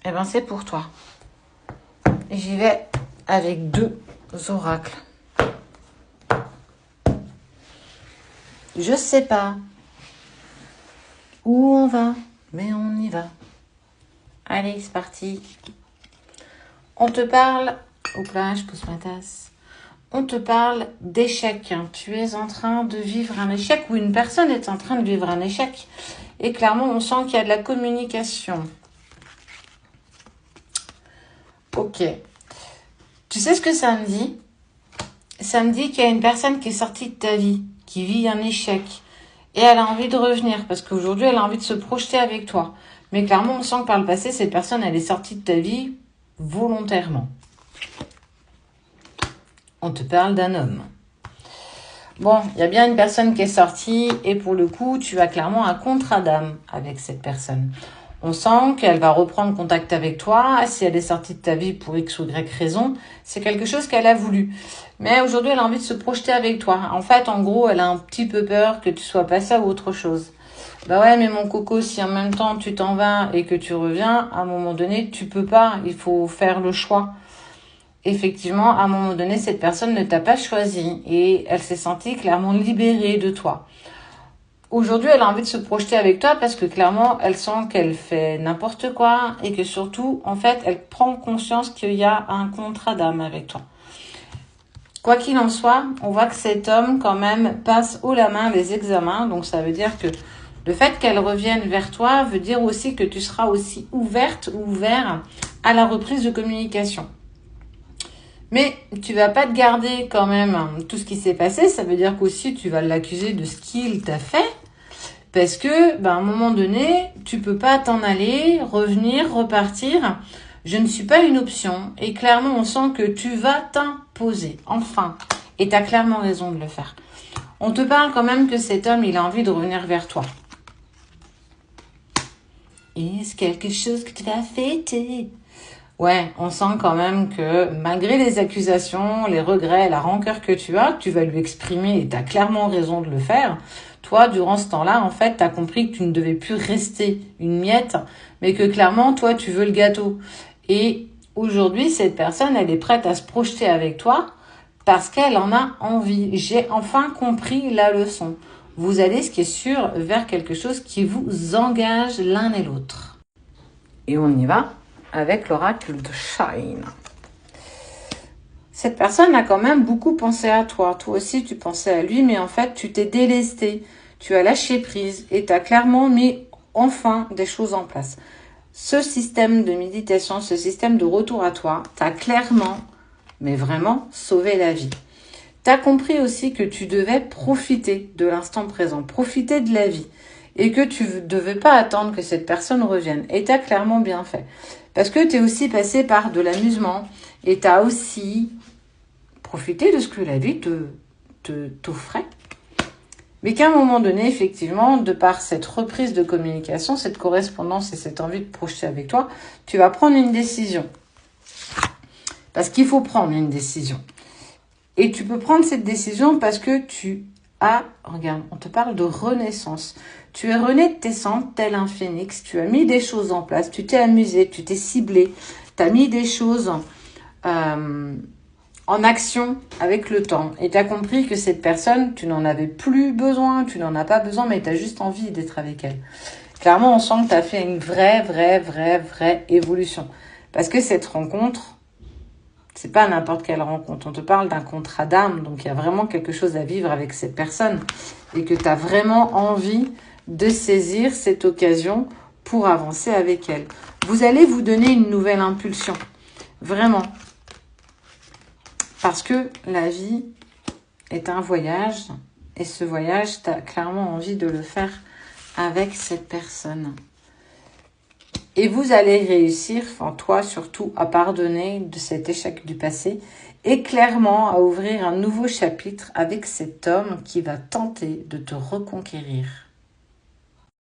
eh ben c'est pour toi. Et j'y vais avec 2 oracles. Je sais pas où on va, mais on y va. Allez, c'est parti. On te parle... Oups là, je pousse ma tasse. On te parle d'échec. Tu es en train de vivre un échec ou une personne est en train de vivre un échec. Et clairement, on sent qu'il y a de la communication. Ok. Tu sais ce que ça me dit? Ça me dit qu'il y a une personne qui est sortie de ta vie, qui vit un échec. Et elle a envie de revenir parce qu'aujourd'hui, elle a envie de se projeter avec toi. Mais clairement, on sent que par le passé, cette personne, elle est sortie de ta vie volontairement. On te parle d'un homme. Bon, il y a bien une personne qui est sortie et pour le coup, tu as clairement un contrat d'âme avec cette personne. On sent qu'elle va reprendre contact avec toi. Si elle est sortie de ta vie pour X ou Y raison, c'est quelque chose qu'elle a voulu. Mais aujourd'hui, elle a envie de se projeter avec toi. En fait, en gros, elle a un petit peu peur que tu sois passé à autre chose. Bah ouais, mais mon coco, si en même temps tu t'en vas et que tu reviens, à un moment donné, tu peux pas. Il faut faire le choix. Effectivement, à un moment donné, cette personne ne t'a pas choisi et elle s'est sentie clairement libérée de toi. Aujourd'hui, elle a envie de se projeter avec toi parce que clairement, elle sent qu'elle fait n'importe quoi et que surtout, en fait, elle prend conscience qu'il y a un contrat d'âme avec toi. Quoi qu'il en soit, on voit que cet homme, quand même, passe haut la main les examens. Donc, ça veut dire que le fait qu'elle revienne vers toi veut dire aussi que tu seras aussi ouverte ou ouvert à la reprise de communication. Mais tu vas pas te garder quand même tout ce qui s'est passé. Ça veut dire qu'aussi, tu vas l'accuser de ce qu'il t'a fait. Parce que, à un moment donné, tu peux pas t'en aller, revenir, repartir. Je ne suis pas une option. Et clairement, on sent que tu vas t'imposer. Enfin. Et tu as clairement raison de le faire. On te parle quand même que cet homme, il a envie de revenir vers toi. Est-ce quelque chose que tu vas fêter? Ouais, on sent quand même que malgré les accusations, les regrets, la rancœur que tu vas lui exprimer et tu as clairement raison de le faire. Toi, durant ce temps-là, en fait, tu as compris que tu ne devais plus rester une miette, mais que clairement, toi, tu veux le gâteau. Et aujourd'hui, cette personne, elle est prête à se projeter avec toi parce qu'elle en a envie. J'ai enfin compris la leçon. Vous allez, ce qui est sûr, vers quelque chose qui vous engage l'un et l'autre. Et on y va avec l'oracle de Shine. Cette personne a quand même beaucoup pensé à toi. Toi aussi, tu pensais à lui, mais en fait, tu t'es délesté. Tu as lâché prise et tu as clairement mis enfin des choses en place. Ce système de méditation, ce système de retour à toi, t'a clairement, mais vraiment, sauvé la vie. Tu as compris aussi que tu devais profiter de l'instant présent, profiter de la vie. Et que tu ne devais pas attendre que cette personne revienne. Et tu as clairement bien fait. Parce que tu es aussi passé par de l'amusement. Et tu as aussi profité de ce que la vie t'offrait. Mais qu'à un moment donné, effectivement, de par cette reprise de communication, cette correspondance et cette envie de projeter avec toi, tu vas prendre une décision. Parce qu'il faut prendre une décision. Et tu peux prendre cette décision parce que tu as, regarde, on te parle de renaissance. Tu es rené de tes cendres tel un phénix. Tu as mis des choses en place. Tu t'es amusé, tu t'es ciblé. Tu as mis des choses en action avec le temps. Et tu as compris que cette personne, tu n'en avais plus besoin. Tu n'en as pas besoin, mais tu as juste envie d'être avec elle. Clairement, on sent que tu as fait une vraie évolution. Parce que cette rencontre, c'est pas n'importe quelle rencontre. On te parle d'un contrat d'âme. Donc, il y a vraiment quelque chose à vivre avec cette personne. Et que tu as vraiment envie de saisir cette occasion pour avancer avec elle. Vous allez vous donner une nouvelle impulsion. Vraiment. Parce que la vie est un voyage. Et ce voyage, tu as clairement envie de le faire avec cette personne. Et vous allez réussir, enfin toi surtout, à pardonner de cet échec du passé et clairement à ouvrir un nouveau chapitre avec cet homme qui va tenter de te reconquérir.